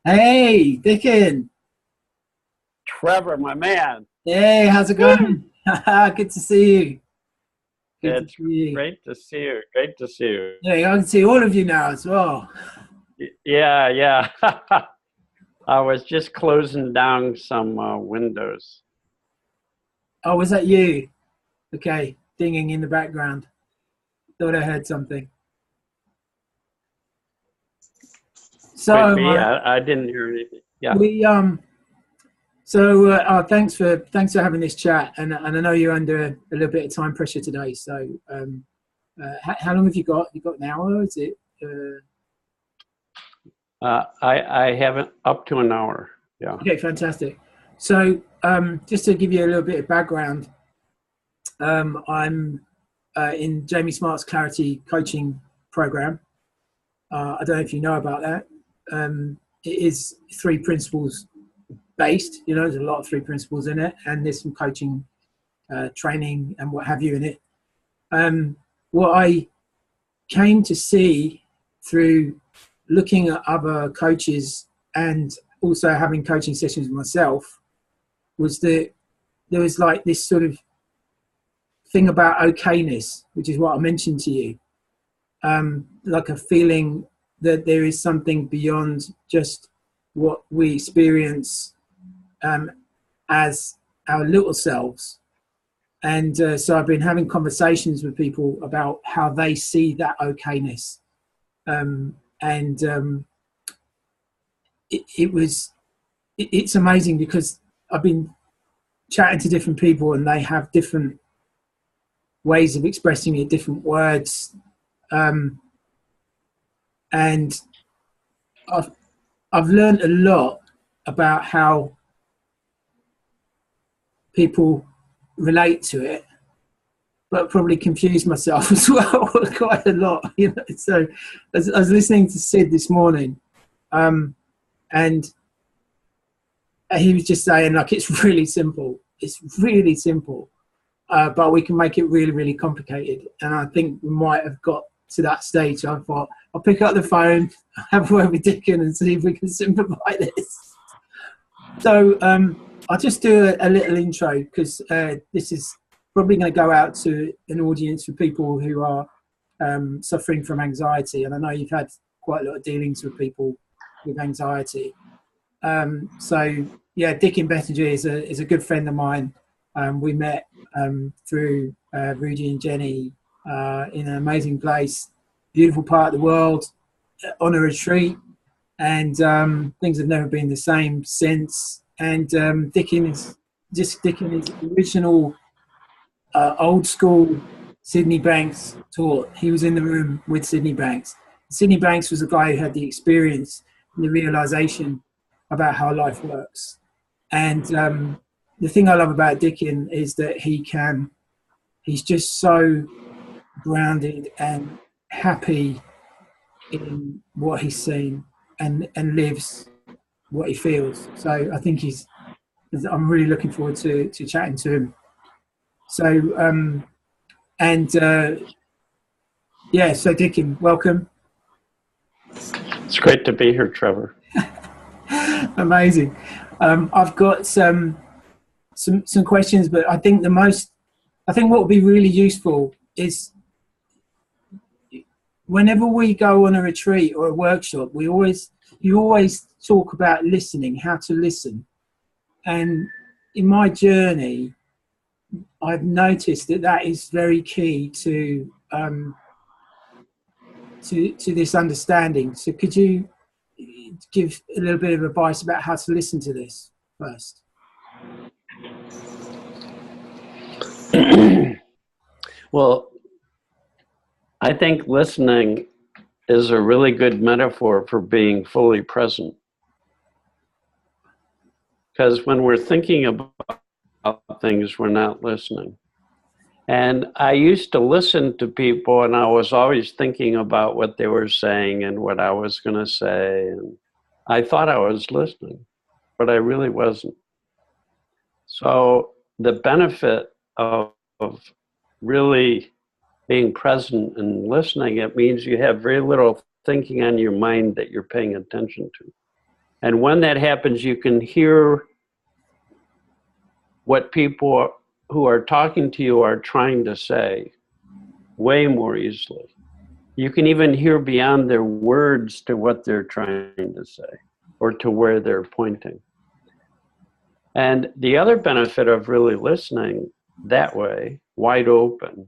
Hey, Dicken. Trevor, my man. Hey, how's it Woo! going? Good to see you. Good to It's see you. great to see you. Great to see you. Yeah, I can see all of you now as well. Yeah, yeah. I was just closing down some windows. Oh, was that you? Okay, dinging in the background. Thought I heard something. Could So be. I didn't hear anything. Yeah. we thanks for having this chat, and I know you're under a little bit of time pressure today. So how long have you got? You got an hour? Is it? I haven't up to an hour. Yeah. Okay, fantastic. So just to give you a little bit of background, I'm in Jamie Smart's Clarity Coaching Program. I don't know if you know about that. It is three principles based. You know, there's a lot of three principles in it, and there's some coaching, training, and what have you in it. What I came to see through looking at other coaches and also having coaching sessions myself was that there was like this sort of thing about okayness, which is what I mentioned to you, like a feeling that there is something beyond just what we experience as our little selves. And so I've been having conversations with people about how they see that okayness. And it's amazing because I've been chatting to different people and they have different ways of expressing it, different words. And I've learned a lot about how people relate to it, but probably confuse myself as well quite a lot. You know, so I was listening to Sid this morning, and he was just saying like it's really simple. It's really simple, but we can make it really, really complicated. And I think we might have got to that stage. I thought I'll pick up the phone, have a word with Dicken, and see if we can simplify this. So I'll just do a little intro because this is probably going to go out to an audience for people who are suffering from anxiety. And I know you've had quite a lot of dealings with people with anxiety. So yeah, Dicken Bettinger is a good friend of mine. We met through Rudy and Jenny in an amazing place, beautiful part of the world, on a retreat, and things have never been the same since. And Dicken is original old school Sydney Banks taught. He was in the room with Sydney Banks. Sydney Banks was a guy who had the experience and the realization about how life works. And the thing I love about Dicken is that he's just so grounded and happy in what he's seen and lives what he feels. So I think I'm really looking forward to chatting to him. So, yeah, so Dicken, welcome. It's great to be here, Trevor. Amazing. I've got some questions, but I think what would be really useful is whenever we go on a retreat or a workshop, you always talk about listening, how to listen. And in my journey, I've noticed that is very key to this understanding. So could you give a little bit of advice about how to listen to this first? Well, I think listening is a really good metaphor for being fully present. Because when we're thinking about things, we're not listening. And I used to listen to people and I was always thinking about what they were saying and what I was going to say. And I thought I was listening, but I really wasn't. So the benefit of really being present and listening, it means you have very little thinking on your mind that you're paying attention to. And when that happens, you can hear what people who are talking to you are trying to say way more easily. You can even hear beyond their words to what they're trying to say or to where they're pointing. And the other benefit of really listening that way, wide open,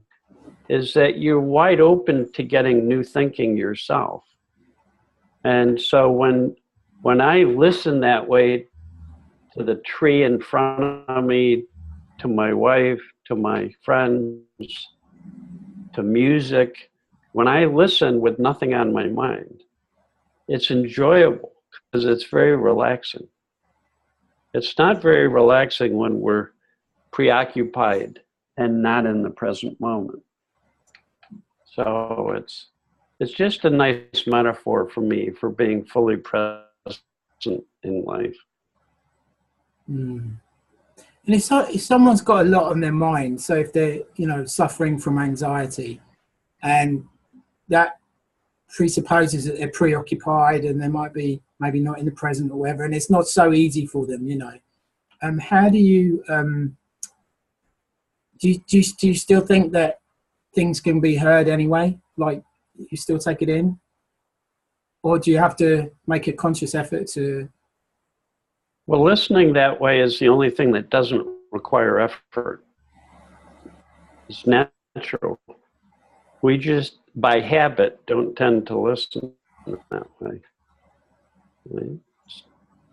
is that you're wide open to getting new thinking yourself. And so when I listen that way to the tree in front of me, to my wife, to my friends, to music, when I listen with nothing on my mind, it's enjoyable because it's very relaxing. It's not very relaxing when we're preoccupied and not in the present moment. So it's just a nice metaphor for me for being fully present in life. Mm. And if someone's got a lot on their mind, so if they're, suffering from anxiety, and that presupposes that they're preoccupied and they might be maybe not in the present or whatever, and it's not so easy for them, how do you, do you still think that things can be heard anyway? Like, you still take it in? Or do you have to make a conscious effort to... Well, listening that way is the only thing that doesn't require effort. It's natural. We just, by habit, don't tend to listen that way. Right?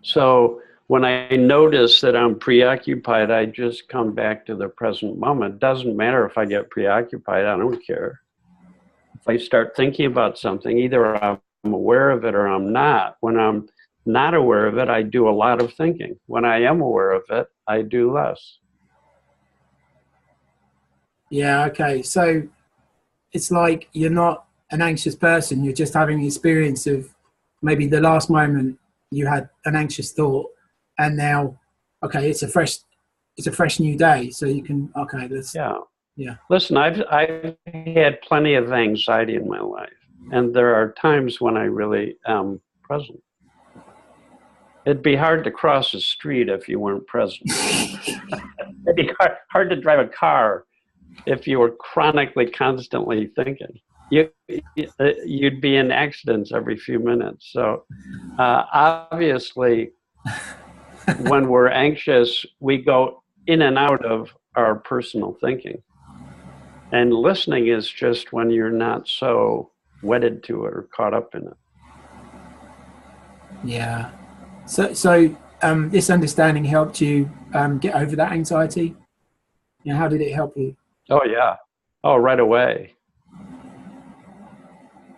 So when I notice that I'm preoccupied, I just come back to the present moment. It doesn't matter if I get preoccupied, I don't care. If I start thinking about something, either I'm aware of it or I'm not. When I'm not aware of it, I do a lot of thinking. When I am aware of it, I do less. Yeah, okay. So it's like you're not an anxious person. You're just having the experience of maybe the last moment you had an anxious thought, and now, okay, it's a fresh new day. So you can, okay, let's... Yeah. Listen, I've had plenty of anxiety in my life, and there are times when I really am present. It'd be hard to cross a street if you weren't present. It'd be hard to drive a car if you were chronically, constantly thinking. You'd be in accidents every few minutes. So obviously, when we're anxious, we go in and out of our personal thinking. And listening is just when you're not so wedded to it or caught up in it. Yeah. So this understanding helped you get over that anxiety? How did it help you? Oh, yeah. Oh, right away.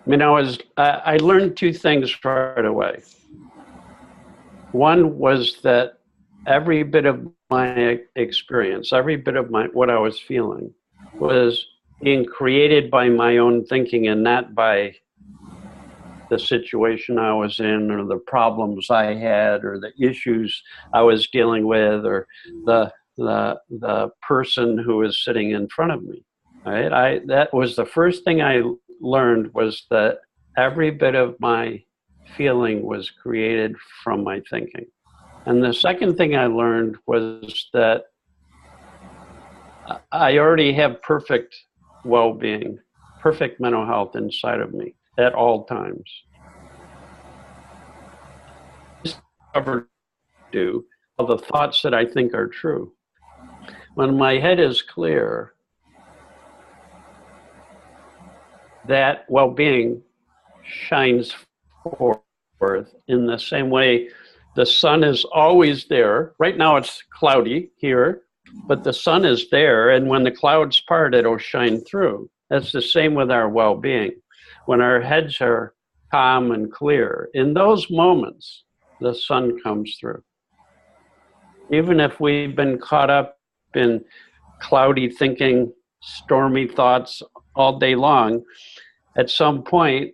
I learned two things right away. One was that every bit of my experience, every bit of what I was feeling was being created by my own thinking and not by the situation I was in or the problems I had or the issues I was dealing with or the person who was sitting in front of me. Right? That was the first thing I learned, was that every bit of my feeling was created from my thinking. And the second thing I learned was that I already have perfect well-being, perfect mental health inside of me at all times. Ever do all the thoughts that I think are true. When my head is clear, that well-being shines forth in the same way the sun is always there. Right now it's cloudy here, but the sun is there, and when the clouds part, it'll shine through. That's the same with our well-being. When our heads are calm and clear, in those moments, the sun comes through. Even if we've been caught up in cloudy thinking, stormy thoughts all day long, at some point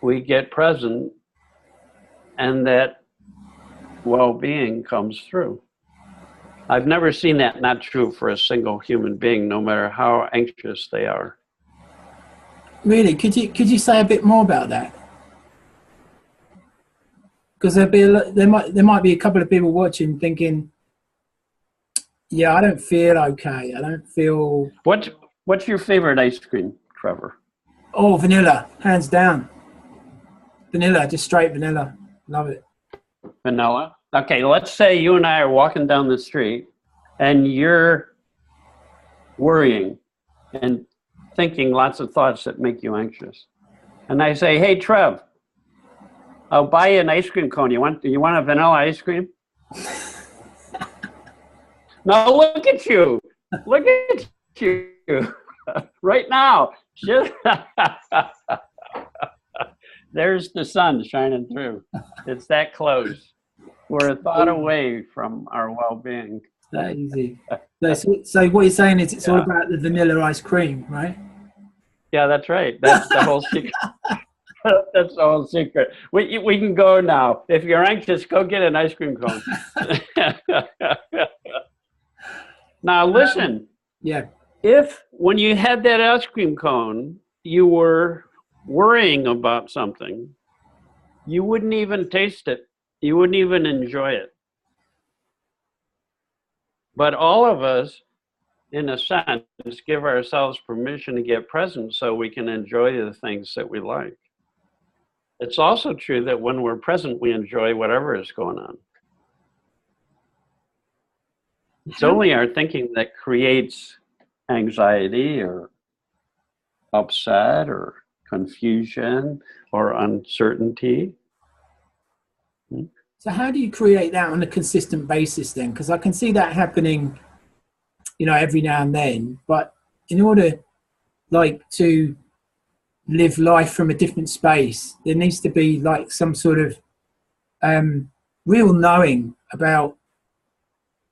we get present and that well-being comes through. I've never seen that not true for a single human being, no matter how anxious they are. Really? Could you say a bit more about that? Because there might be a couple of people watching thinking, yeah, I don't feel okay. I don't feel. What's your favorite ice cream, Trevor? Oh, vanilla, hands down. Vanilla, just straight vanilla. Love it. Vanilla. Okay, let's say you and I are walking down the street and you're worrying and thinking lots of thoughts that make you anxious. And I say, hey, Trev, I'll buy you an ice cream cone. You want a vanilla ice cream? Now look at you. Look at you right now. There's the sun shining through. It's that close. We're a thought away from our well-being. That easy. So what you're saying is it's all about the vanilla ice cream, right? Yeah, that's right. That's the whole secret. That's the whole secret. We can go now. If you're anxious, go get an ice cream cone. Now listen. Yeah. If when you had that ice cream cone, you were worrying about something, you wouldn't even taste it. You wouldn't even enjoy it. But all of us, in a sense, give ourselves permission to get present so we can enjoy the things that we like. It's also true that when we're present, we enjoy whatever is going on. It's only our thinking that creates anxiety or upset or confusion or uncertainty. So how do you create that on a consistent basis then? Because I can see that happening, every now and then. But in order, to live life from a different space, there needs to be some sort of real knowing about.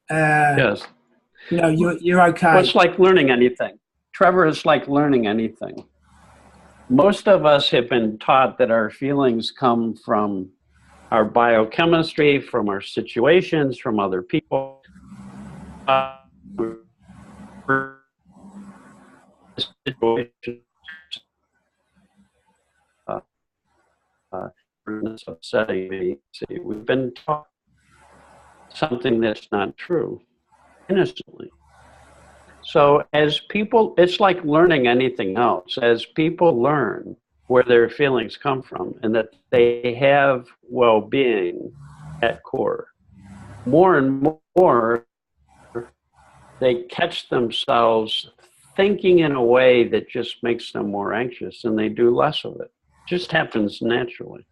Yes. You're okay. Well, it's like learning anything. Trevor, it's like learning anything. Most of us have been taught that our feelings come from our biochemistry, from our situations, from other people. Upsetting me. See, we've been taught something that's not true innocently. So as people, it's like learning anything else. As people learn where their feelings come from and that they have well-being at core, more and more they catch themselves thinking in a way that just makes them more anxious, and they do less of it. It just happens naturally.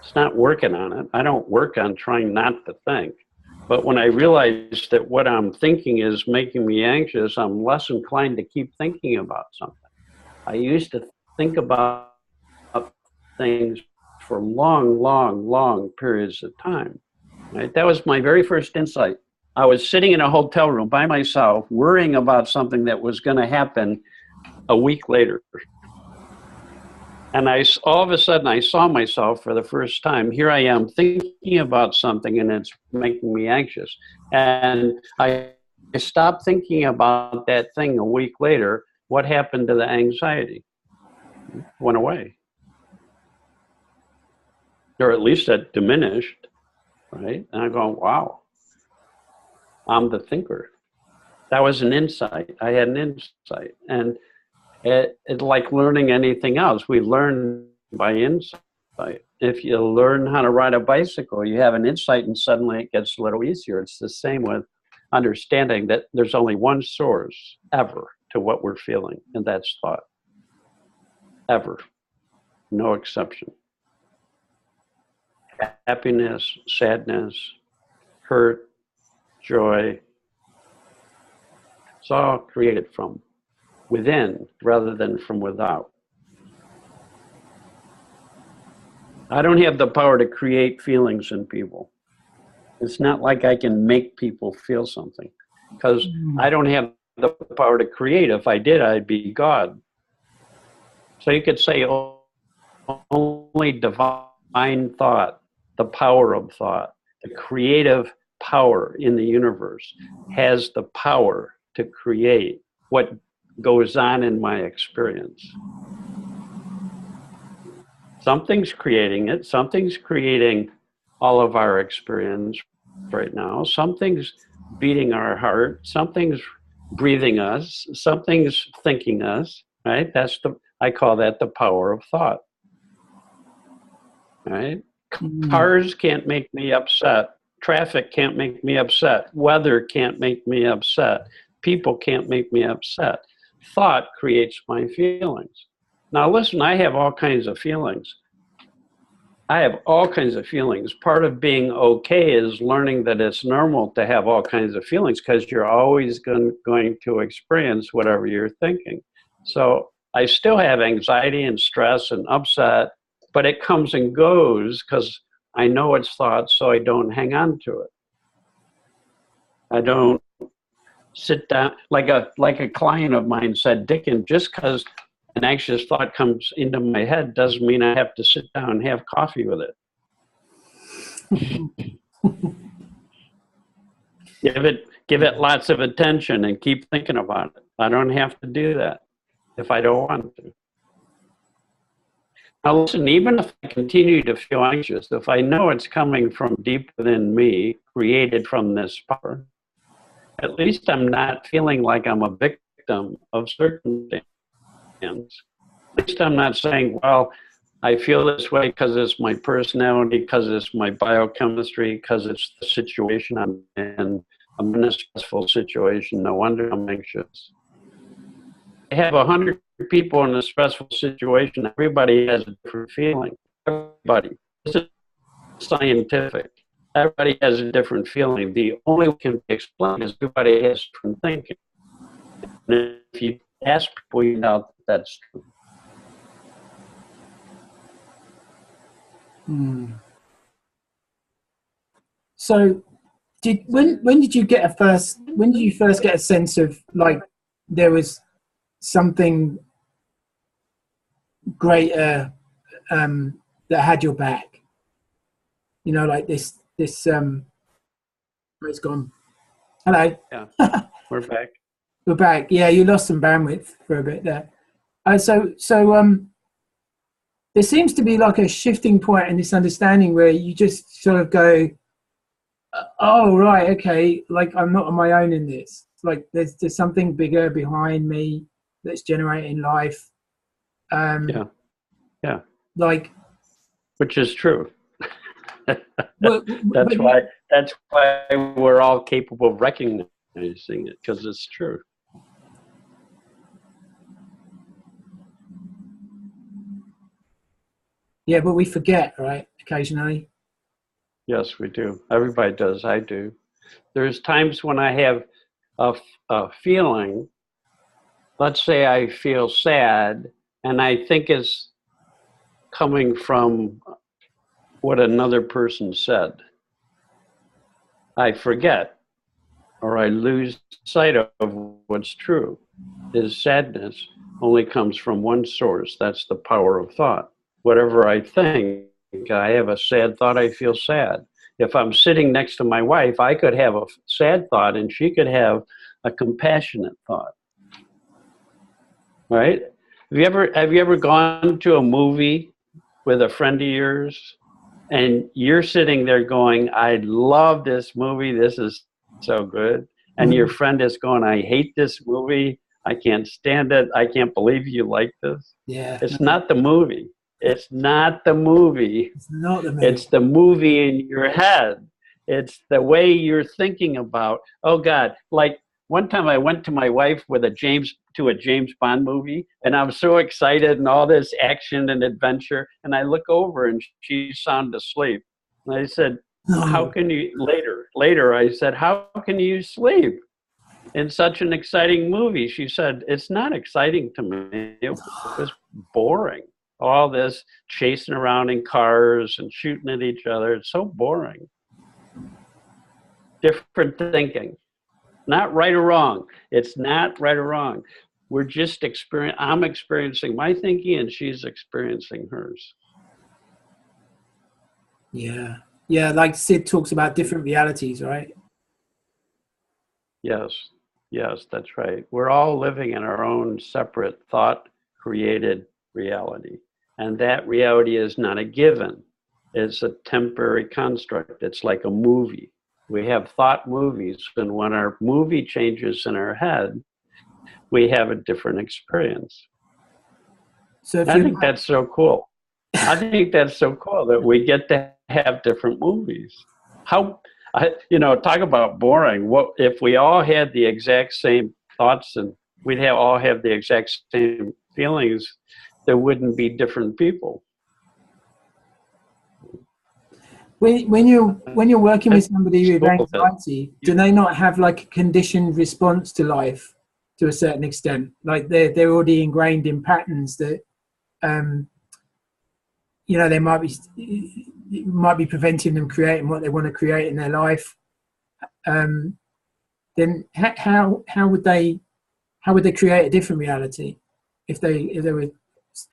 It's not working on it. I don't work on trying not to think. But when I realize that what I'm thinking is making me anxious, I'm less inclined to keep thinking about something. I used to think about things for long periods of time. Right? That was my very first insight. I was sitting in a hotel room by myself, worrying about something that was going to happen a week later. And all of a sudden, I saw myself for the first time. Here I am thinking about something, and it's making me anxious. And I stopped thinking about that thing a week later. What happened to the anxiety? It went away. Or at least it diminished, right? And I'm going, wow, I'm the thinker. That was an insight. I had an insight. And it's like learning anything else. We learn by insight. If you learn how to ride a bicycle, you have an insight and suddenly it gets a little easier. It's the same with understanding that there's only one source ever to what we're feeling, and that's thought. Ever. No exception. Happiness, sadness, hurt, joy. It's all created from within rather than from without. I don't have the power to create feelings in people. It's not like I can make people feel something, because I don't have the power to create. If I did, I'd be God. So you could say only divine thought, the power of thought, the creative power in the universe has the power to create what goes on in my experience. Something's creating it. Something's creating all of our experience right now. Something's beating our heart, something's breathing us, something's thinking us, right? I call that the power of thought, right? Cars can't make me upset. Traffic can't make me upset. Weather can't make me upset. People can't make me upset. Thought creates my feelings. Now listen, I have all kinds of feelings. Part of being okay is learning that it's normal to have all kinds of feelings, because you're always going to experience whatever you're thinking. So I still have anxiety and stress and upset, but it comes and goes because I know it's thoughts, so I don't hang on to it. I don't sit down, like a client of mine said, Dicken, just because an anxious thought comes into my head doesn't mean I have to sit down and have coffee with it. Give it lots of attention and keep thinking about it. I don't have to do that if I don't want to. Now listen, even if I continue to feel anxious, if I know it's coming from deep within me, created from this power, at least I'm not feeling like I'm a victim of circumstance. At least I'm not saying, well, I feel this way because it's my personality, because it's my biochemistry, because it's the situation I'm in. I'm in a stressful situation. No wonder I'm anxious. I have 100 people in a stressful situation. Everybody has a different feeling. Everybody. This is scientific. Everybody has a different feeling. The only way it can be explained is everybody has different thinking. And if you ask people, you know that's true. So, when did you first get a sense of like there was something greater that had your back? You know, like this. It's gone. Hello. Yeah, we're back. We're back. Yeah, you lost some bandwidth for a bit there. So there seems to be like a shifting point in this understanding where you just sort of go, oh right, okay, like I'm not on my own in this. Like there's something bigger behind me that's generating life. Yeah. Like, which is true. well, that's why we're all capable of recognizing it, because it's true. Yeah, but we forget, right? Occasionally. Yes, we do. Everybody does. I do. There's times when I have a feeling. Let's say I feel sad, and I think it's coming from what another person said. I forget, or I lose sight of what's true. His sadness only comes from one source. That's the power of thought. Whatever I think, I have a sad thought, I feel sad. If I'm sitting next to my wife, I could have a sad thought and she could have a compassionate thought. Right? Have you ever gone to a movie with a friend of yours and you're sitting there going, I love this movie, this is so good. And your friend is going, I hate this movie, I can't stand it, I can't believe you like this. Yeah. It's not the movie. It's not the movie. It's not the movie. It's the movie in your head. It's the way you're thinking about, oh God, like one time I went to my wife with a James Bond movie, and I was so excited and all this action and adventure, and I look over and she's sound asleep. And I said, how can you, later I said, how can you sleep in such an exciting movie? She said, it's not exciting to me. It was boring. All this chasing around in cars and shooting at each other. It's so boring. Different thinking. Not right or wrong. It's not right or wrong. We're just I'm experiencing my thinking and she's experiencing hers. Yeah. Yeah, like Sid talks about different realities, right? Yes, that's right. We're all living in our own separate thought-created reality. And that reality is not a given. is a temporary construct. It's like a movie. We have thought movies, and when our movie changes in our head, we have a different experience. So I think that's so cool. I think that's so cool that we get to have different movies. How, talk about boring. What if we all had the exact same thoughts and we'd all have the exact same feelings? There wouldn't be different people. When you're working with somebody with anxiety, do they not have like a conditioned response to life to a certain extent? Like they're already ingrained in patterns that, they might be preventing them creating what they want to create in their life. Then how would they create a different reality if they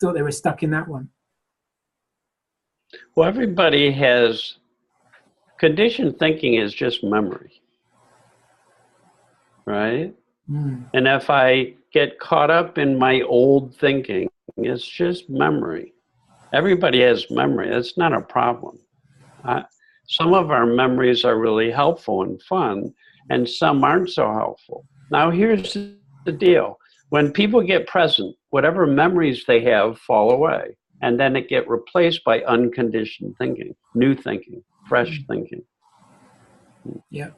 thought they were stuck in that one? Well, everybody has conditioned thinking is just memory, right? And if I get caught up in my old thinking, it's just memory. Everybody has memory. That's not a problem. Some of our memories are really helpful and fun, and some aren't so helpful. Now, here's the deal. When people get present, whatever memories they have fall away, and then it get replaced by unconditioned thinking, new thinking, fresh thinking. Yeah.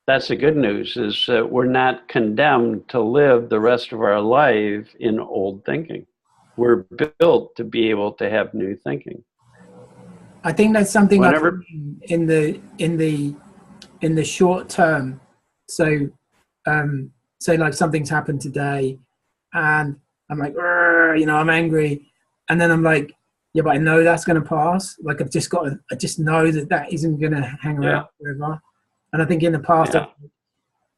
That's the good news, is that we're not condemned to live the rest of our life in old thinking. We're built to be able to have new thinking. I think that's something in the short term. So, say like something's happened today, and I'm like, I'm angry, and then I'm like, yeah, but I know that's going to pass. Like I just know that isn't going to hang around forever. And I think in the past,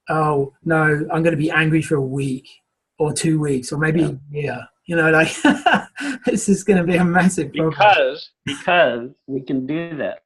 oh no, I'm going to be angry for a week or 2 weeks or maybe a year. Like this is going to be a massive problem. Because we can do that.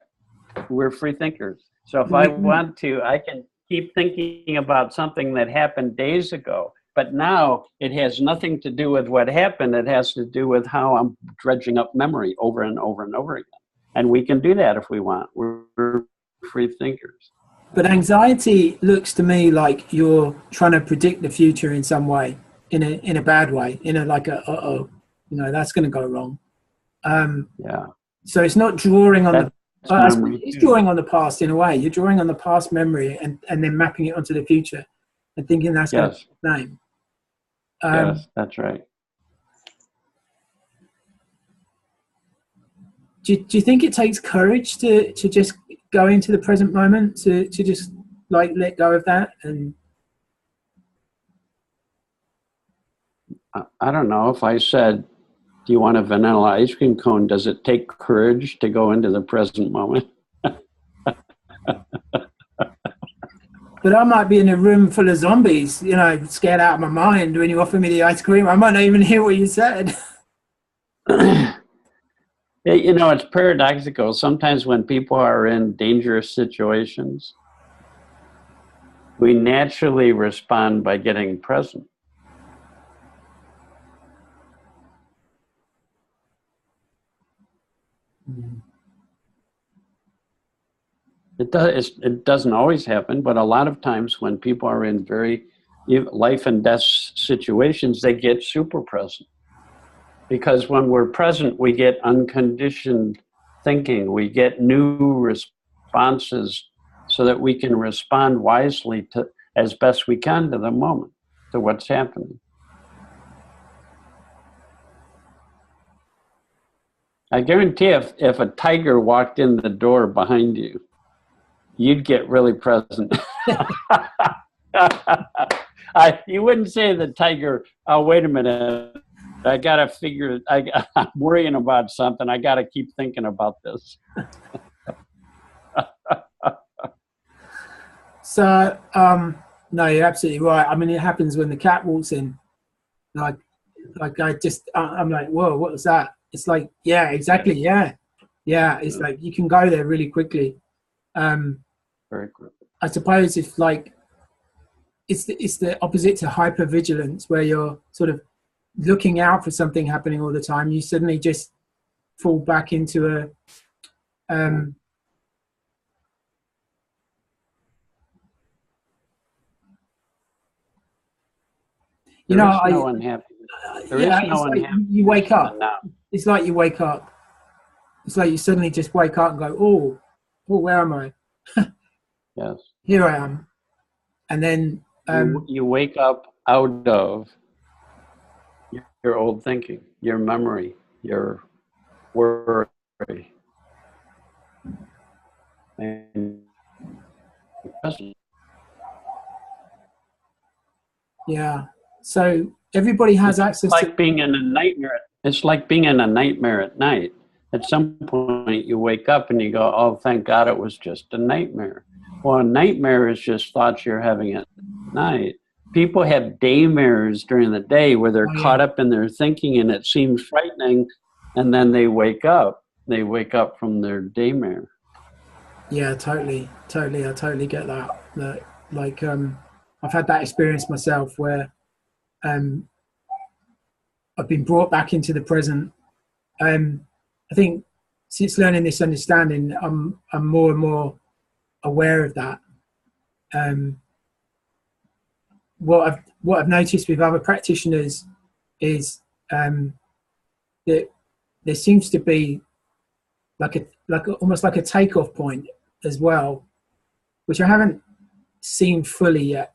We're free thinkers. So if I want to, I can keep thinking about something that happened days ago, but now it has nothing to do with what happened. It has to do with how I'm dredging up memory over and over and over again. And we can do that if we want. We're free thinkers. But anxiety looks to me like you're trying to predict the future in some way, in a bad way, that's going to go wrong. So it's not drawing on it's drawing on the past in a way. You're drawing on the past memory and then mapping it onto the future and thinking that's going to be the same. Yes, that's right. Do you think it takes courage to just go into the present moment, to just like let go of that? And I don't know. If I said, do you want a vanilla ice cream cone? Does it take courage to go into the present moment? But I might be in a room full of zombies, scared out of my mind when you offer me the ice cream. I might not even hear what you said. It's paradoxical. Sometimes when people are in dangerous situations, we naturally respond by getting present. It doesn't always happen, but a lot of times when people are in very life and death situations, they get super present. Because when we're present, we get unconditioned thinking. We get new responses so that we can respond wisely to, as best we can, to the moment, to what's happening. I guarantee if a tiger walked in the door behind you, you'd get really present. You wouldn't say the tiger, oh, wait a minute, I got to figure, I'm worrying about something. I got to keep thinking about this. So, no, you're absolutely right. I mean, it happens when the cat walks in. I'm like, whoa, what was that? It's like, yeah, exactly. Yeah. It's like, you can go there really quickly. Very quickly. I suppose if like, it's the opposite to hypervigilance, where you're sort of looking out for something happening all the time. You suddenly just fall back into a you know, no unhappiness. There is no like unhappiness. You wake up. Now. It's like you wake up. It's like you suddenly just wake up and go, oh, where am I? Yes. Here I am. And then you wake up out of your old thinking, your memory, your worry, and yeah. So everybody has access to being in a nightmare. It's like being in a nightmare at night. At some point, you wake up and you go, "Oh, thank God, it was just a nightmare." Well, a nightmare is just thoughts you're having at night. People have daymares during the day where they're caught up in their thinking and it seems frightening, and then they wake up. They wake up from their daymare. Yeah, totally. I totally get that. Like, I've had that experience myself where I've been brought back into the present. I think since learning this understanding, I'm more and more aware of that. What I've noticed with other practitioners is that there seems to be almost like a takeoff point as well, which I haven't seen fully yet.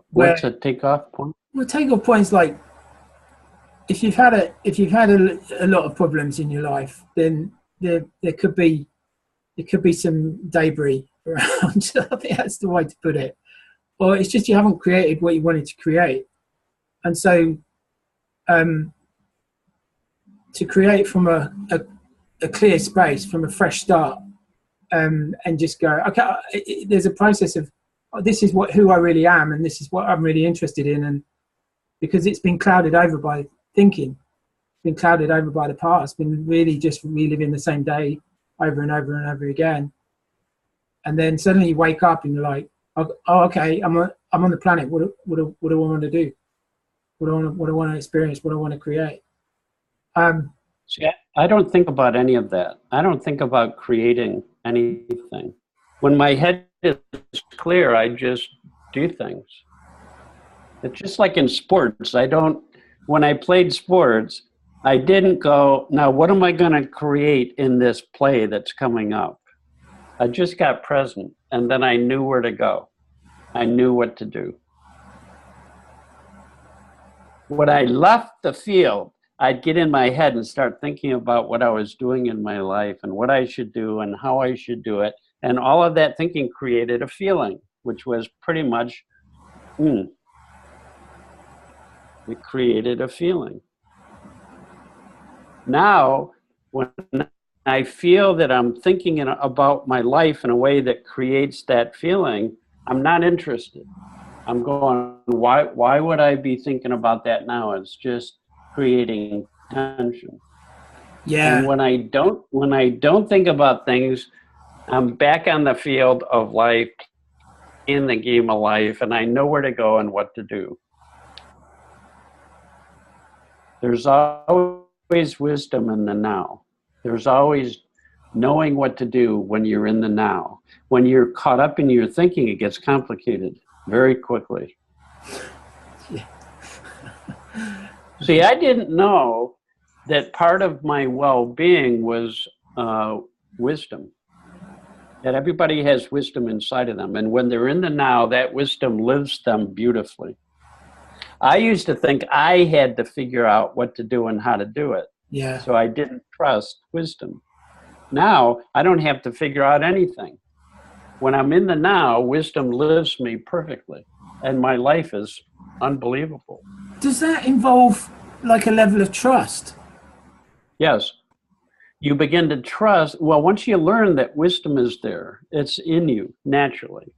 What's a takeoff point? Well, takeoff points like if you've had a lot of problems in your life, then there could be some debris around. I think that's the way to put it. Or it's just you haven't created what you wanted to create, and so to create from a clear space, from a fresh start, and just go, okay, there's a process of this is who I really am, and this is what I'm really interested in, and because it's been clouded over by thinking, been clouded over by the past, been really just reliving the same day over and over and over again, and then suddenly you wake up and you're like, oh, okay, I'm on the planet. What do I want to do? What do I want to experience? What do I want to create? See, I don't think about any of that. I don't think about creating anything. When my head is clear, I just do things. It's just like in sports. When I played sports, I didn't go, now what am I going to create in this play that's coming up? I just got present, and then I knew where to go. I knew what to do. When I left the field, I'd get in my head and start thinking about what I was doing in my life and what I should do and how I should do it. And all of that thinking created a feeling, which was pretty much, it created a feeling. Now, when I feel that I'm thinking about my life in a way that creates that feeling, I'm not interested. I'm going, why would I be thinking about that now? It's just creating tension. Yeah. And when I don't think about things, I'm back on the field of life, in the game of life, and I know where to go and what to do. There's always wisdom in the now. There's always knowing what to do when you're in the now. When you're caught up in your thinking, it gets complicated very quickly. Yeah. See, I didn't know that part of my well-being was wisdom. That everybody has wisdom inside of them. And when they're in the now, that wisdom lives them beautifully. I used to think I had to figure out what to do and how to do it. Yeah. So I didn't trust wisdom. Now, I don't have to figure out anything. When I'm in the now, wisdom lives me perfectly. And my life is unbelievable. Does that involve like a level of trust? Yes. You begin to trust. Well, once you learn that wisdom is there, it's in you naturally.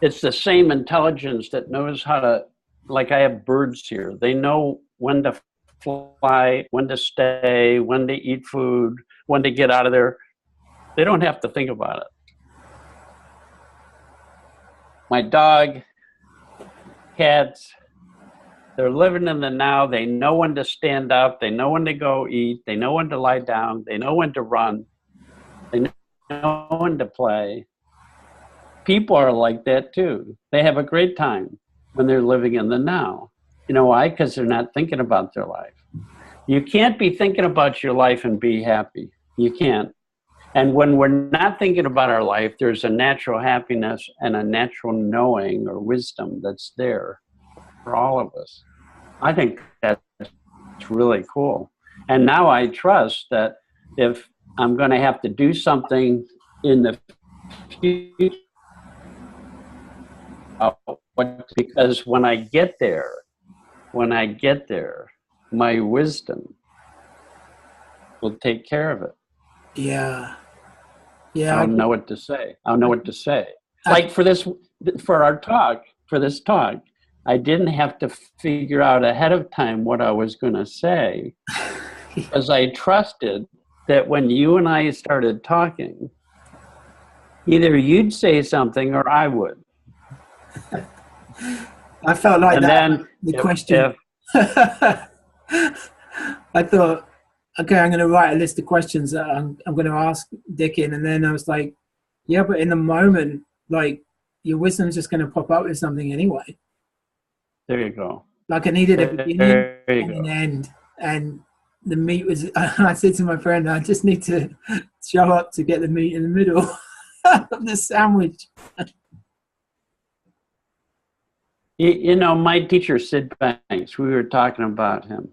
It's the same intelligence that knows how to, like I have birds here. They know when to fly, when to stay, when to eat food, when to get out of there. They don't have to think about it. My dog, cats, They're living in the now. They know when to stand up. They know when to go eat. They know when to lie down. They know when to run. They know when to play. People are like that too. They have a great time when they're living in the now. You know why? Because they're not thinking about their life. You can't be thinking about your life and be happy. You can't. And when we're not thinking about our life, there's a natural happiness and a natural knowing or wisdom that's there for all of us. I think that's really cool. And now I trust that if I'm going to have to do something in the future, because when I get there, my wisdom will take care of it. Yeah. I'll know what to say. Like for this talk, I didn't have to figure out ahead of time what I was going to say, because I trusted that when you and I started talking, either you'd say something or I would. I felt like and that. Then the question. I thought, okay, I'm going to write a list of questions that I'm going to ask Dicken, and then I was like, yeah, but in the moment, like, your wisdom's just going to pop up with something anyway. There you go. Like, I needed a beginning and an end, and the meat was. I said to my friend, I just need to show up to get the meat in the middle of the sandwich. You know, my teacher, Sid Banks, we were talking about him.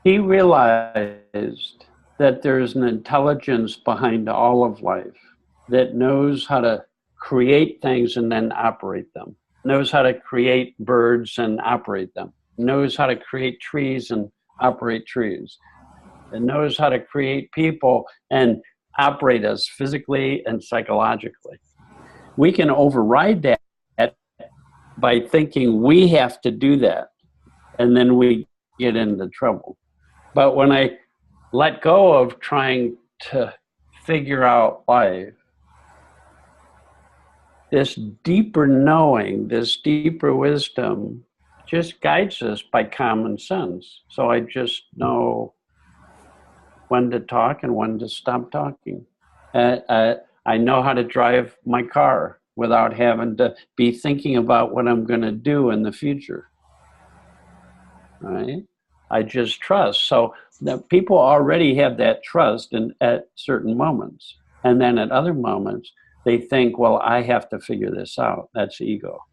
He realized that there's an intelligence behind all of life that knows how to create things and then operate them, knows how to create birds and operate them, knows how to create trees and operate trees, and knows how to create people and operate us physically and psychologically. We can override that by thinking we have to do that, and then we get into trouble. But when I let go of trying to figure out life, this deeper knowing, this deeper wisdom just guides us by common sense. So I just know when to talk and when to stop talking. I know how to drive my car without having to be thinking about what I'm going to do in the future. Right? I just trust. So that people already have that trust at certain moments. And then at other moments, they think, well, I have to figure this out. That's ego.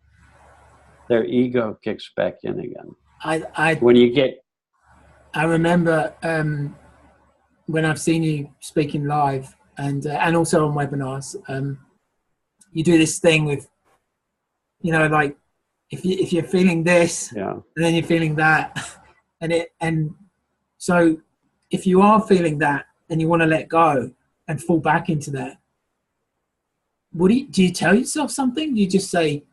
Their ego kicks back in again. I remember when I've seen you speaking live and also on webinars, you do this thing with, you know, like if you're feeling this, yeah, and then you're feeling that, and so if you are feeling that and you want to let go and fall back into that, do you tell yourself something? Do you just say,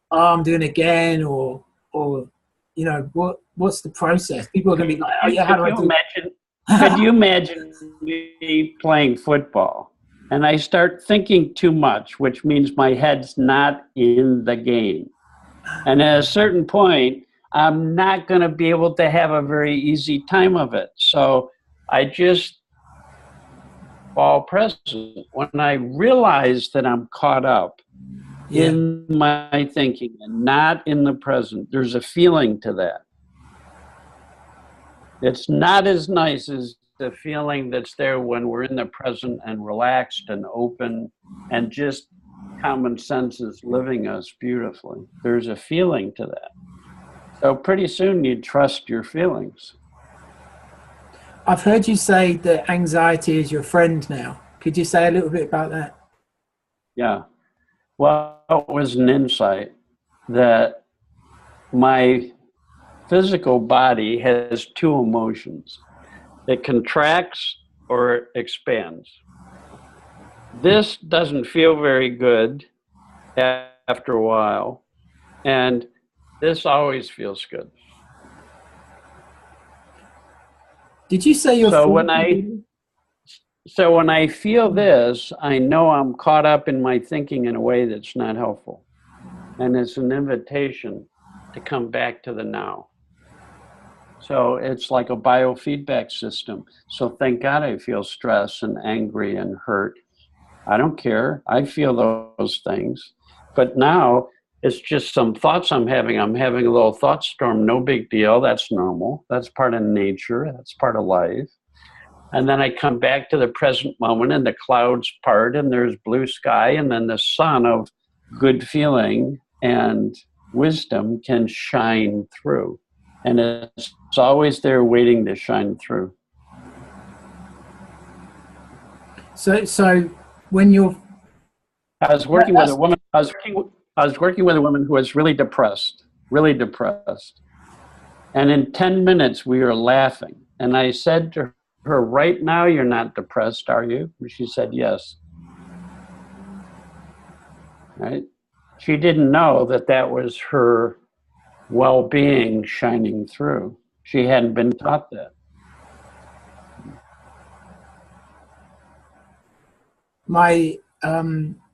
oh, I'm doing it again, or you know, what's the process? People are going to be like, oh yeah, how do I do it? Could you imagine me playing football and I start thinking too much, which means my head's not in the game. And at a certain point, I'm not going to be able to have a very easy time of it. So I just fall present. When I realize that I'm caught up in my thinking and not in the present, there's a feeling to that. It's not as nice as the feeling that's there when we're in the present and relaxed and open and just common sense is living us beautifully. There's a feeling to that. So pretty soon you trust your feelings. I've heard you say that anxiety is your friend now. Could you say a little bit about that? Yeah. Well, it was an insight that my physical body has two emotions. It contracts or it expands. This doesn't feel very good after a while, and this always feels good. Did you say you're so when I feel this, I know I'm caught up in my thinking in a way that's not helpful. And it's an invitation to come back to the now. So it's like a biofeedback system. So thank God I feel stress and angry and hurt. I don't care. I feel those things. But now it's just some thoughts I'm having. I'm having a little thought storm. No big deal. That's normal. That's part of nature. That's part of life. And then I come back to the present moment and the clouds part and there's blue sky and then the sun of good feeling and wisdom can shine through. And it's always there waiting to shine through. So when you're, I was working with a woman. I was working with a woman who was really depressed. And in 10 minutes we were laughing. And I said to her, "Right now you're not depressed, are you?" And she said, "Yes." Right? She didn't know that that was her well-being shining through. She hadn't been taught that. My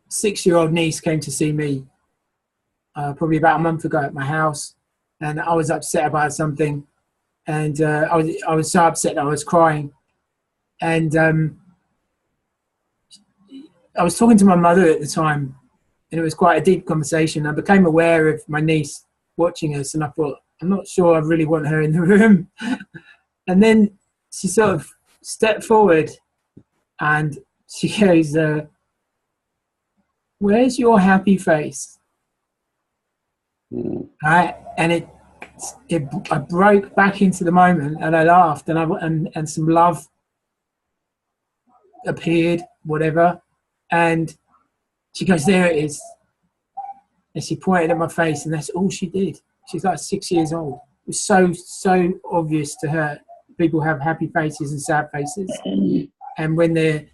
6-year-old niece came to see me probably about a month ago at my house, and I was upset about something, and I was so upset that I was crying, and I was talking to my mother at the time, and it was quite a deep conversation. I became aware of my niece watching us, and I thought, I'm not sure I really want her in the room. And then she sort of stepped forward and she goes, "Where's your happy face?" Right? And I broke back into the moment, and I laughed, and some love appeared, whatever. And she goes, "There it is." And she pointed at my face, and that's all she did. She's like 6 years old. It was so obvious to her. People have happy faces and sad faces, and when they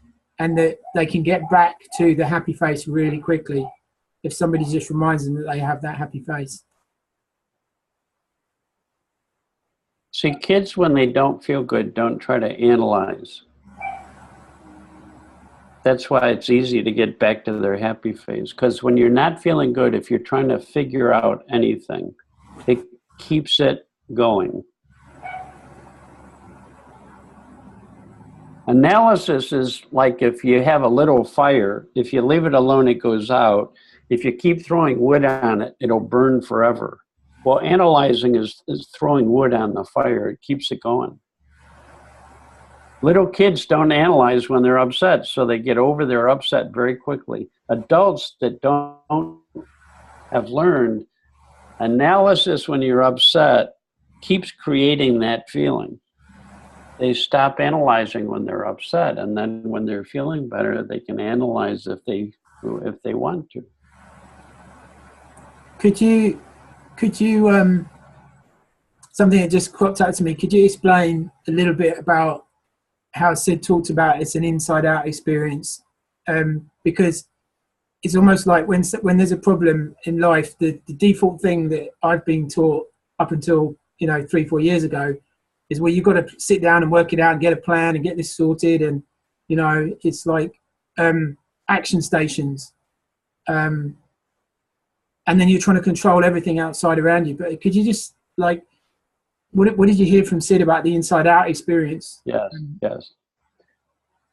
can get back to the happy face really quickly if somebody just reminds them that they have that happy face. See, kids, when they don't feel good, don't try to analyze. That's why it's easy to get back to their happy phase. Because when you're not feeling good, if you're trying to figure out anything, it keeps it going. Analysis is like if you have a little fire, if you leave it alone, it goes out. If you keep throwing wood on it, it'll burn forever. Well, analyzing is throwing wood on the fire. It keeps it going. Little kids don't analyze when they're upset, so they get over their upset very quickly. Adults that don't have learned analysis when you're upset keeps creating that feeling. They stop analyzing when they're upset, and then when they're feeling better, they can analyze if they want to. Could you something that just cropped out to me, could you explain a little bit about how Sid talked about it's an inside-out experience? Because it's almost like when there's a problem in life, the default thing that I've been taught up until 3-4 years ago is, well, you've got to sit down and work it out and get a plan and get this sorted, and it's like action stations, and then you're trying to control everything outside around you. But could you just what did you hear from Sid about the inside-out experience? Yes.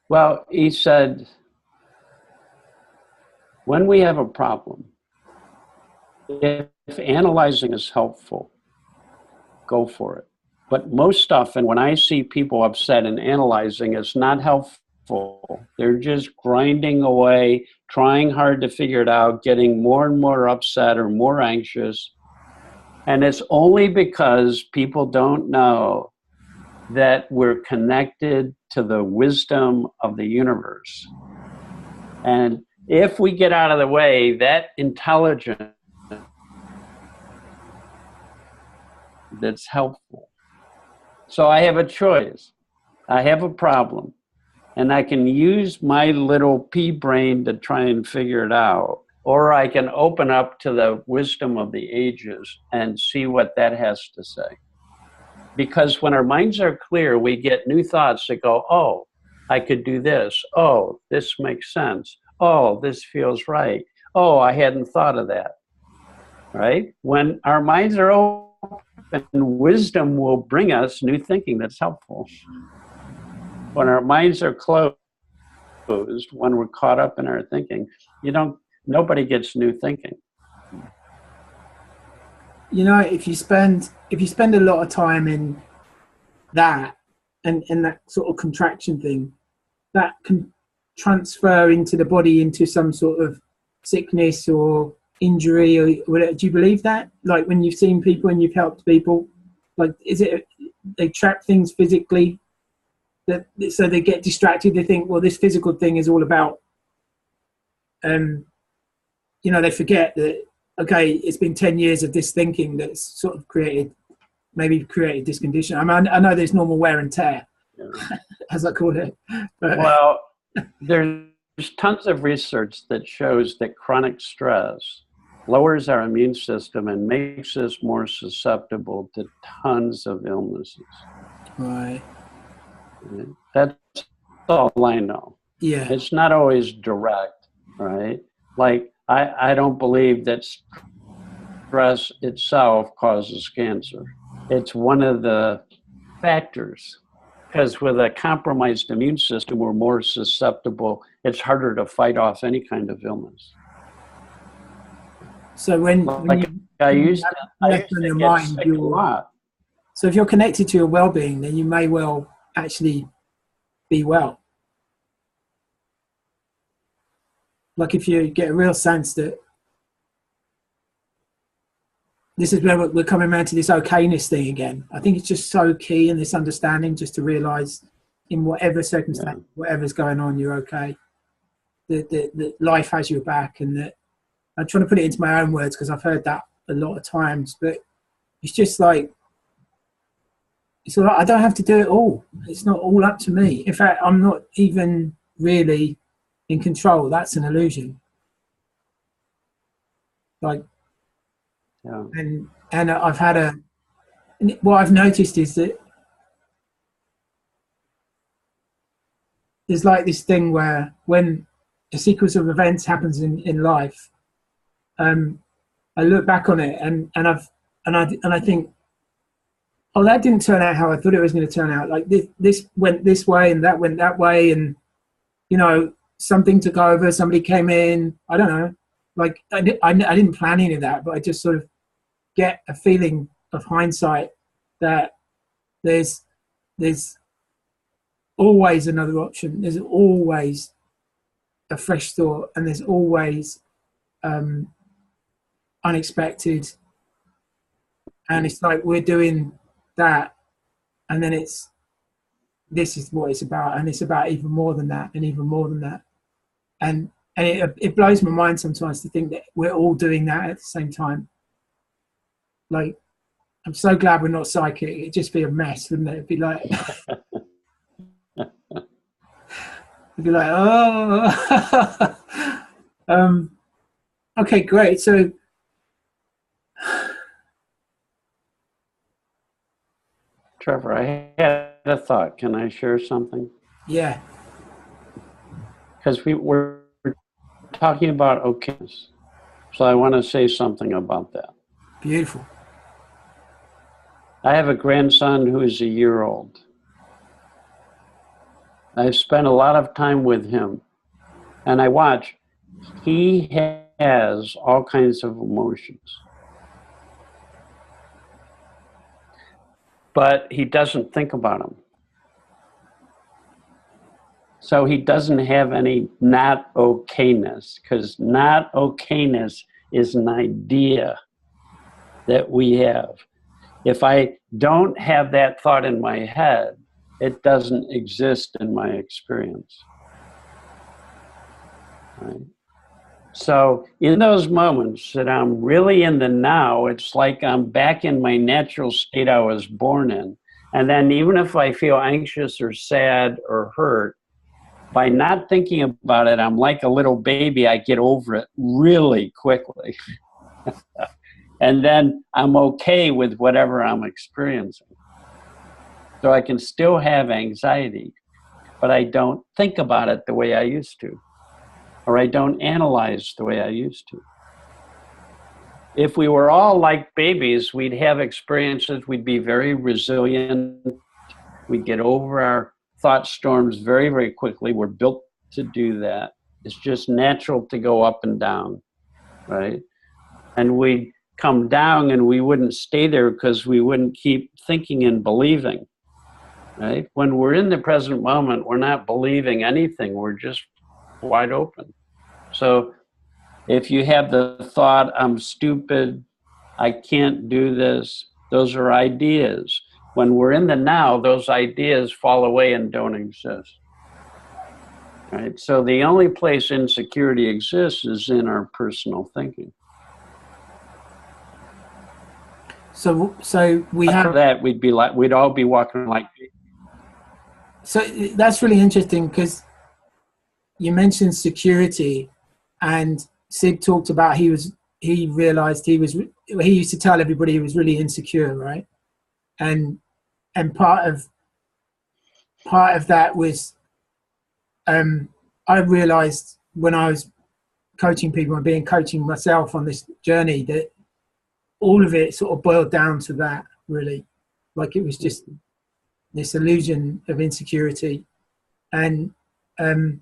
Well, he said, when we have a problem, if analyzing is helpful, go for it. But most often when I see people upset and analyzing, it's not helpful. They're just grinding away, trying hard to figure it out, getting more and more upset or more anxious. And it's only because people don't know that we're connected to the wisdom of the universe. And if we get out of the way, that intelligence that's helpful. So I have a choice. I have a problem, and I can use my little pea brain to try and figure it out. Or I can open up to the wisdom of the ages and see what that has to say. Because when our minds are clear, we get new thoughts that go, oh, I could do this. Oh, this makes sense. Oh, this feels right. Oh, I hadn't thought of that. right? When our minds are open, wisdom will bring us new thinking that's helpful. When our minds are closed, when we're caught up in our thinking, nobody gets new thinking. If you spend a lot of time in that and that sort of contraction thing, that can transfer into the body into some sort of sickness or injury or whatever. Do you believe that? Like when you've seen people and you've helped people, like is it they trap things physically so they get distracted? They think, well, this physical thing is all about they forget that, okay, it's been 10 years of this thinking that's sort of created this condition. I mean, I know there's normal wear and tear, as I call it. But, well, there's tons of research that shows that chronic stress lowers our immune system and makes us more susceptible to tons of illnesses. right. That's all I know. Yeah. It's not always direct, right? Like, I don't believe that stress itself causes cancer. It's one of the factors, because with a compromised immune system, we're more susceptible. It's harder to fight off any kind of illness. So when I used to get sick a lot. So if you're connected to your well-being, then you may well actually be well. Like if you get a real sense that this is where we're coming around to this okayness thing again. I think it's just so key in this understanding, just to realize in whatever circumstance, whatever's going on, you're okay. That life has your back, and that I'm trying to put it into my own words because I've heard that a lot of times, but it's just like, it's all right. I don't have to do it all. It's not all up to me. In fact, I'm not even really in control. That's an illusion. Like, yeah. And I've had what I've noticed is that there's like this thing where when a sequence of events happens in life, I look back on it and I think, oh, that didn't turn out how I thought it was going to turn out. Like this went this way and that went that way, and something took over, somebody came in. I don't know. Like I didn't plan any of that, but I just sort of get a feeling of hindsight that there's always another option. There's always a fresh thought, and there's always unexpected. And it's like we're doing that, and then this is what it's about, and it's about even more than that, and even more than that. And it blows my mind sometimes to think that we're all doing that at the same time. Like, I'm so glad we're not psychic. It'd just be a mess, wouldn't it? It'd be like, oh. Okay, great. So, Trevor, I had a thought. Can I share something? Yeah. Because we're talking about okayness. So I want to say something about that. Beautiful. I have a grandson who is a year old. I've spent a lot of time with him, and I watch. He has all kinds of emotions, but he doesn't think about them. So he doesn't have any not okayness, because not okayness is an idea that we have. If I don't have that thought in my head, it doesn't exist in my experience. Right? So in those moments that I'm really in the now, it's like I'm back in my natural state I was born in. And then even if I feel anxious or sad or hurt, by not thinking about it, I'm like a little baby. I get over it really quickly. And then I'm okay with whatever I'm experiencing. So I can still have anxiety, but I don't think about it the way I used to, or I don't analyze the way I used to. if we were all like babies, we'd have experiences, we'd be very resilient, we'd get over our thought storms very, very quickly. We're built to do that. It's just natural to go up and down, right? And we'd come down and we wouldn't stay there because we wouldn't keep thinking and believing, right? When we're in the present moment, we're not believing anything. We're just wide open. So if you have the thought, I'm stupid, I can't do this, those are ideas. When we're in the now, those ideas fall away and don't exist. Right? So the only place insecurity exists is in our personal thinking. So we After have that, we'd all be walking like. So that's really interesting, because you mentioned security, and Sid talked about he realized he used to tell everybody he was really insecure, right? And part of that was, I realized when I was coaching people and coaching myself on this journey, that all of it sort of boiled down to that, really. Like, it was just this illusion of insecurity, and then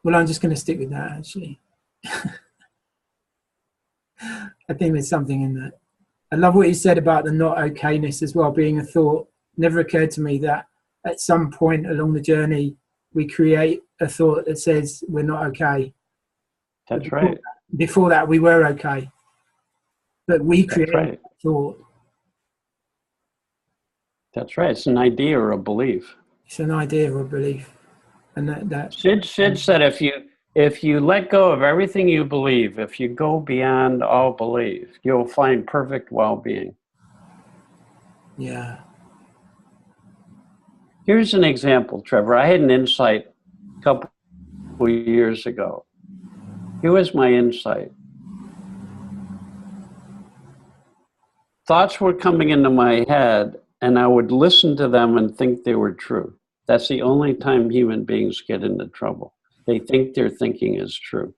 well, I'm just going to stick with that, actually. I think there's something in that. I love what you said about the not okayness as well being a thought. Never occurred to me that at some point along the journey we create a thought that says we're not okay. That's right. Before that we were okay, but we create a thought. That's right. It's an idea or a belief. It's an idea or a belief, and that. Sid said, if you let go of everything you believe, if you go beyond all belief, you'll find perfect well-being. Yeah. Here's an example, Trevor. I had an insight a couple of years ago. Here was my insight. Thoughts were coming into my head, and I would listen to them and think they were true. That's the only time human beings get into trouble. They think their thinking is true.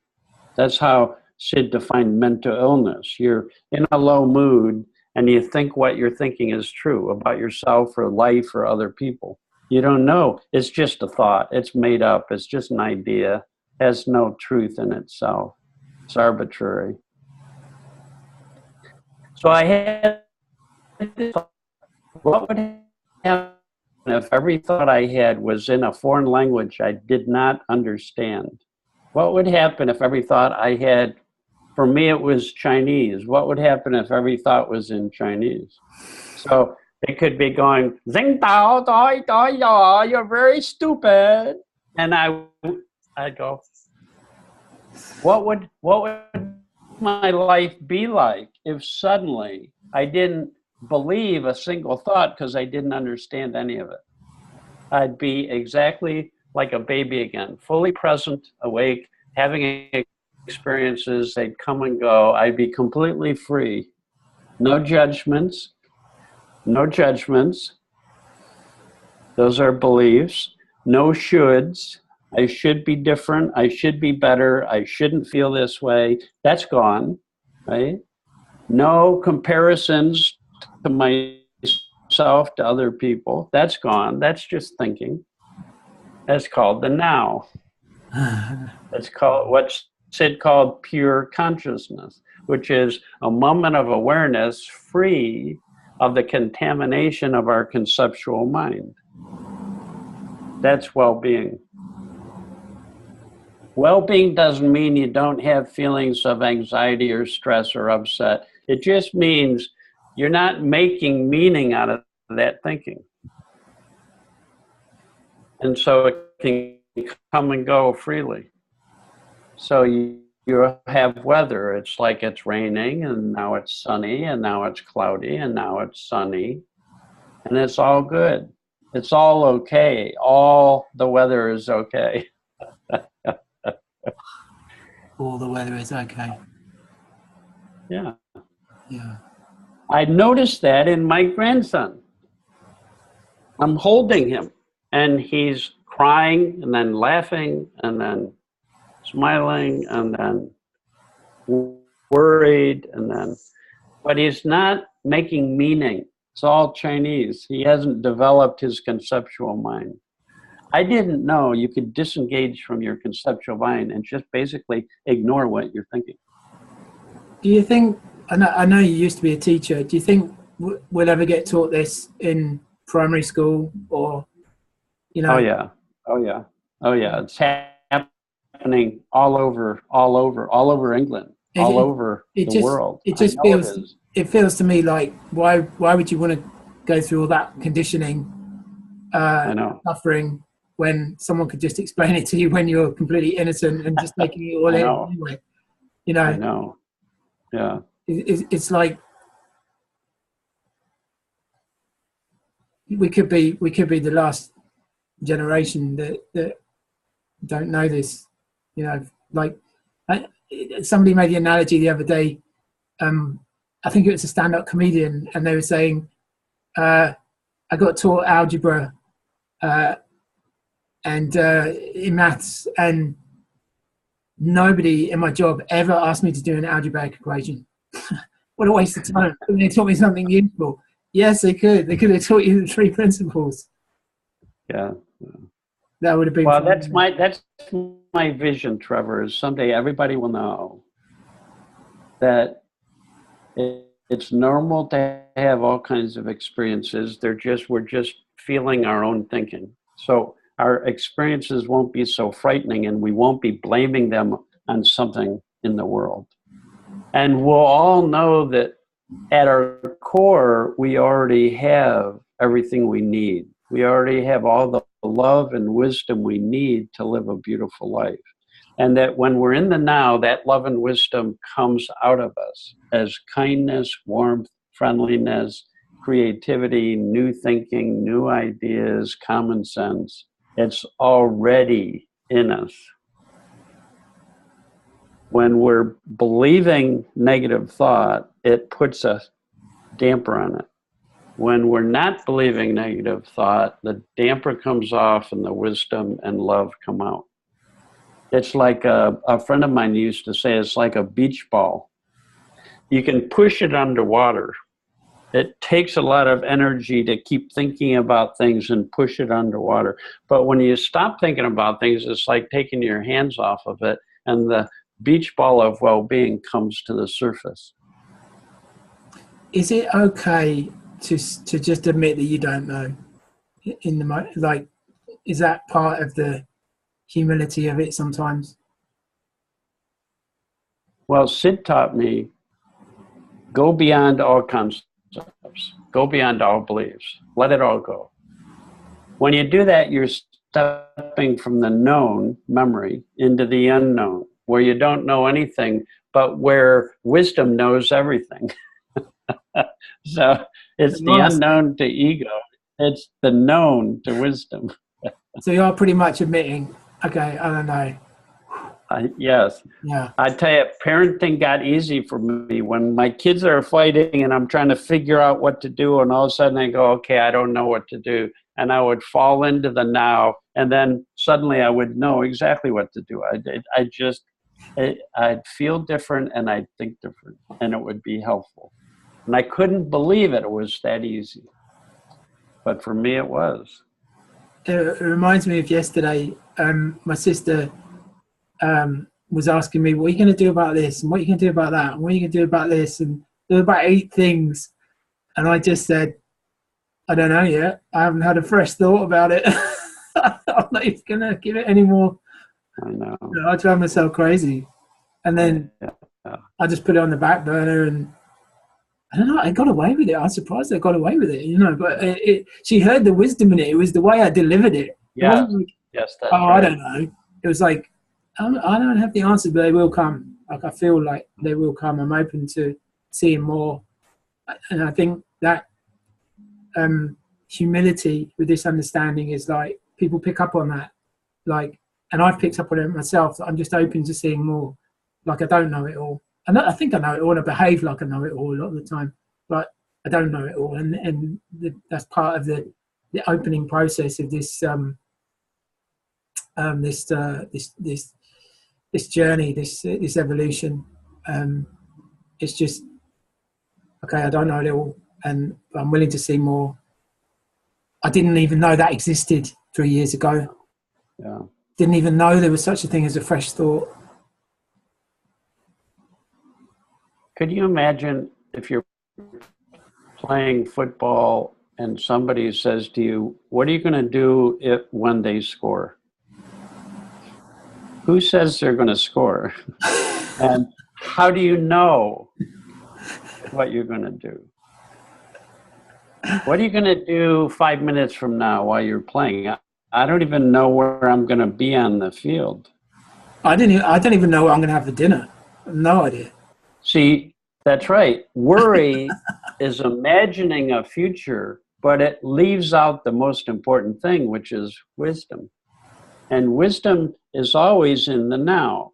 That's how Sid defined mental illness. You're in a low mood and you think what you're thinking is true about yourself or life or other people. You don't know. It's just a thought. It's made up. It's just an idea. It has no truth in itself. It's arbitrary. So I had this thought, what would happen if every thought I had was in a foreign language I did not understand? What would happen if every thought I had, for me it was Chinese, what would happen if every thought was in Chinese? So they could be going, Zing Dao, doi, doi, ya, you're very stupid. And I'd go, what would my life be like if suddenly I didn't believe a single thought because I didn't understand any of it? I'd be exactly like a baby again, fully present, awake, having experiences. They'd come and go. I'd be completely free. No judgments. No judgments. Those are beliefs. No shoulds. I should be different. I should be better. I shouldn't feel this way. That's gone, right? No comparisons to myself, to other people. That's gone. That's just thinking. That's called the now. That's called what Sid called pure consciousness, which is a moment of awareness free of the contamination of our conceptual mind. That's well-being. Well-being doesn't mean you don't have feelings of anxiety or stress or upset. It just means you're not making meaning out of that thinking. And so it can come and go freely. So you have weather. It's like it's raining, and now it's sunny, and now it's cloudy, and now it's sunny. And it's all good. It's all okay. All the weather is okay. All the weather is okay. Yeah. Yeah. I noticed that in my grandson. I'm holding him, and he's crying and then laughing and then smiling and then worried and then, but he's not making meaning. It's all Chinese. He hasn't developed his conceptual mind. I didn't know you could disengage from your conceptual mind and just basically ignore what you're thinking. Do you think, I know you used to be a teacher, do you think we'll ever get taught this in primary school or, you know? Oh yeah, oh yeah, oh yeah. It's happening all over England, all over the world. It just feels, it feels to me like, why would you want to go through all that conditioning, I know. suffering, when someone could just explain it to you when you're completely innocent and just taking it all in anyway, you know? I know, yeah. It's like we could be the last generation that don't know this, you know. Like somebody made the analogy the other day. I think it was a stand-up comedian, and they were saying, I got taught algebra and in maths, and nobody in my job ever asked me to do an algebraic equation. What a waste of time. They taught me something useful. Yes, they could. They could have taught you the three principles. Yeah. That would have been. Well, that's my vision, Trevor, is someday everybody will know that it's normal to have all kinds of experiences. We're just feeling our own thinking. So our experiences won't be so frightening, and we won't be blaming them on something in the world. And we'll all know that at our core, we already have everything we need. We already have all the love and wisdom we need to live a beautiful life. And that when we're in the now, that love and wisdom comes out of us as kindness, warmth, friendliness, creativity, new thinking, new ideas, common sense. It's already in us. When we're believing negative thought, it puts a damper on it. When we're not believing negative thought, the damper comes off and the wisdom and love come out. It's like a friend of mine used to say, it's like a beach ball. You can push it underwater. It takes a lot of energy to keep thinking about things and push it underwater. But when you stop thinking about things, it's like taking your hands off of it, and the beach ball of well-being comes to the surface. Is it okay to just admit that you don't know? Like, is that part of the humility of it sometimes? Well, Sid taught me, go beyond all concepts, go beyond all beliefs, let it all go. When you do that, you're stepping from the known memory into the unknown, where you don't know anything, but where wisdom knows everything. So it's the unknown to ego. It's the known to wisdom. So you're pretty much admitting, okay, I don't know. Yes. Yeah. I tell you, parenting got easy for me when my kids are fighting and I'm trying to figure out what to do, and all of a sudden I go, okay, I don't know what to do. And I would fall into the now, and then suddenly I would know exactly what to do. I'd feel different and I'd think different, and it would be helpful. And I couldn't believe it was that easy. But for me, it was. It reminds me of yesterday. My sister was asking me, what are you going to do about this? And what are you going to do about that? And what are you going to do about this? And there were about 8 things. And I just said, I don't know yet. I haven't had a fresh thought about it. I'm not even going to give it any more. I know. I drive myself crazy. And then I just put it on the back burner, and I don't know, I got away with it. I was surprised I got away with it, you know, but she heard the wisdom in it. It was the way I delivered it. Yeah. Like, yes, that's right. I don't know. It was like, I don't have the answer, but they will come. Like, I feel like they will come. I'm open to seeing more. And I think that humility with this understanding is like, people pick up on that. Like, and I've picked up on it myself, that I'm just open to seeing more. Like, I don't know it all. I think I know it all. I behave like I know it all a lot of the time, but I don't know it all. And that's part of the the opening process of this this journey, this evolution. It's just, okay, I don't know it all, and I'm willing to see more. I didn't even know that existed 3 years ago. Yeah. Didn't even know there was such a thing as a fresh thought. Could you imagine if you're playing football and somebody says to you, what are you going to do when they score? Who says they're going to score? And how do you know what you're going to do? What are you going to do 5 minutes from now while you're playing? I don't even know where I'm going to be on the field. I don't even know what I'm going to have for dinner. No idea. See, that's right. Worry is imagining a future, but it leaves out the most important thing, which is wisdom. And wisdom is always in the now.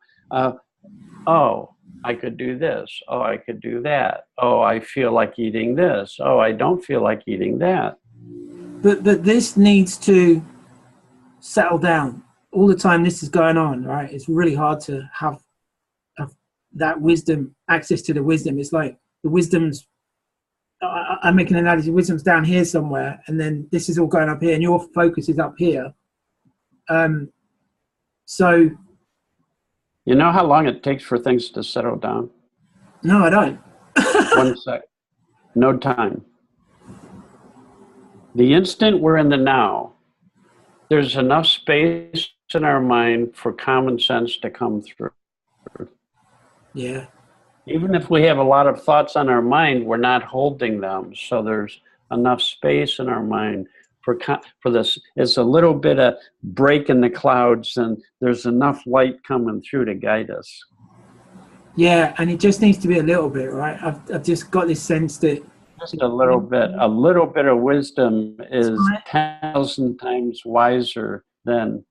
Oh, I could do this. Oh, I could do that. Oh, I feel like eating this. Oh, I don't feel like eating that. But this needs to settle down. All the time this is going on, right? It's really hard to have that wisdom, access to the wisdom. It's like the wisdom's, I'm making an analogy, wisdom's down here somewhere, and then this is all going up here, and your focus is up here. So... You know how long it takes for things to settle down? No, I don't. 1 sec. No time. The instant we're in the now, there's enough space in our mind for common sense to come through. Yeah. Even if we have a lot of thoughts on our mind, we're not holding them. So there's enough space in our mind for this. It's a little bit of break in the clouds, and there's enough light coming through to guide us. Yeah, and it just needs to be a little bit, right? I've just got this sense that just a little bit of wisdom is 10,000 times wiser than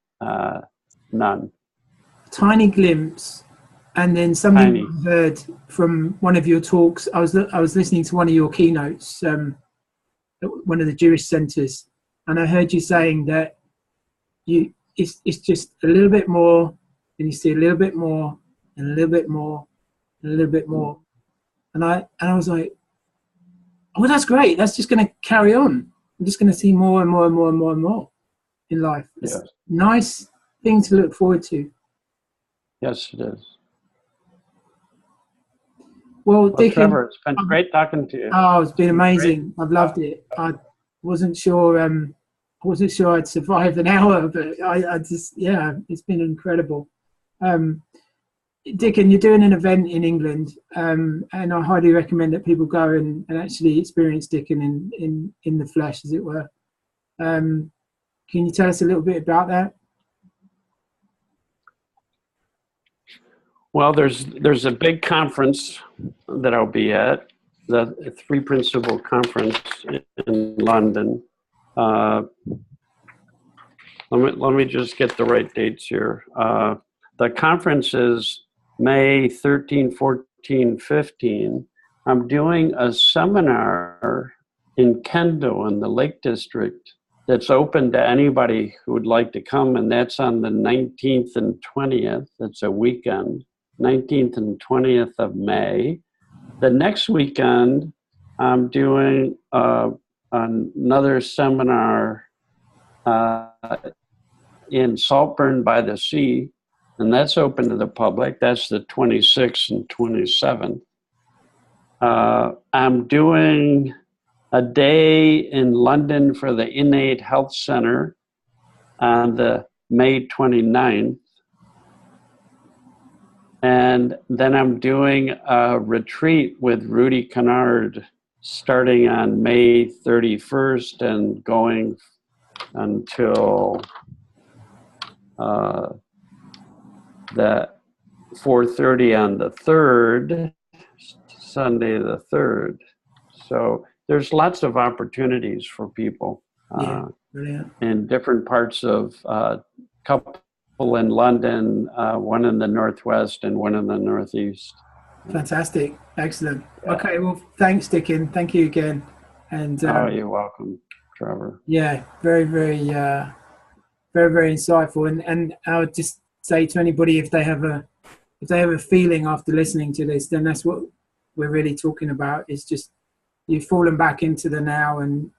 none. Tiny glimpse. And then something I heard from one of your talks. I was listening to one of your keynotes at one of the Jewish centers, and I heard you saying that it's just a little bit more, and you see a little bit more, and a little bit more, and a little bit more, and I was like, oh, that's great. That's just going to carry on. I'm just going to see more and more and more and more and more in life. It's a nice thing to look forward to. Yes, it is. Well, Dicken, Trevor, it's been great talking to you. Oh, it's been amazing. I've loved it. I wasn't sure I'd survive an hour, but I just, yeah, it's been incredible. Dicken, you're doing an event in England, and I highly recommend that people go and actually experience Dicken in the flesh, as it were. Can you tell us a little bit about that? Well, there's a big conference that I'll be at, the Three Principle Conference in London. Let me just get the right dates here. The conference is May 13, 14, 15. I'm doing a seminar in Kendal in the Lake District that's open to anybody who would like to come, and that's on the 19th and 20th. It's a weekend. 19th and 20th of May. The next weekend, I'm doing another seminar in Saltburn by the Sea, and that's open to the public. That's the 26th and 27th. I'm doing a day in London for the Innate Health Center on the May 29th. And then I'm doing a retreat with Rudy Kennard starting on May 31st and going until the 4:30 on the 3rd, Sunday the 3rd. So there's lots of opportunities for people in different parts of couple in London, one in the Northwest and one in the Northeast. Fantastic. Excellent. Yeah. Okay, well, thanks, Dicken. Thank you again. And oh, you're welcome. Trevor. Yeah, very, very insightful. And I would just say to anybody, if they have a feeling after listening to this, then that's what we're really talking about. Is just you've fallen back into the now, and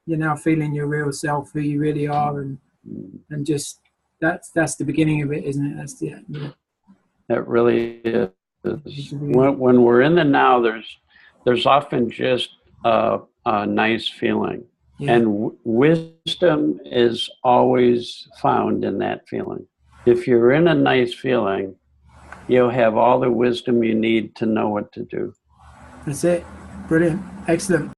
you're now feeling your real self, who you really are, and just that's the beginning of it, isn't it? That's the yeah. It really is. When we're in the now, there's often just a nice feeling. Yeah. And wisdom is always found in that feeling. If you're in a nice feeling, you'll have all the wisdom you need to know what to do. That's it. Brilliant. Excellent.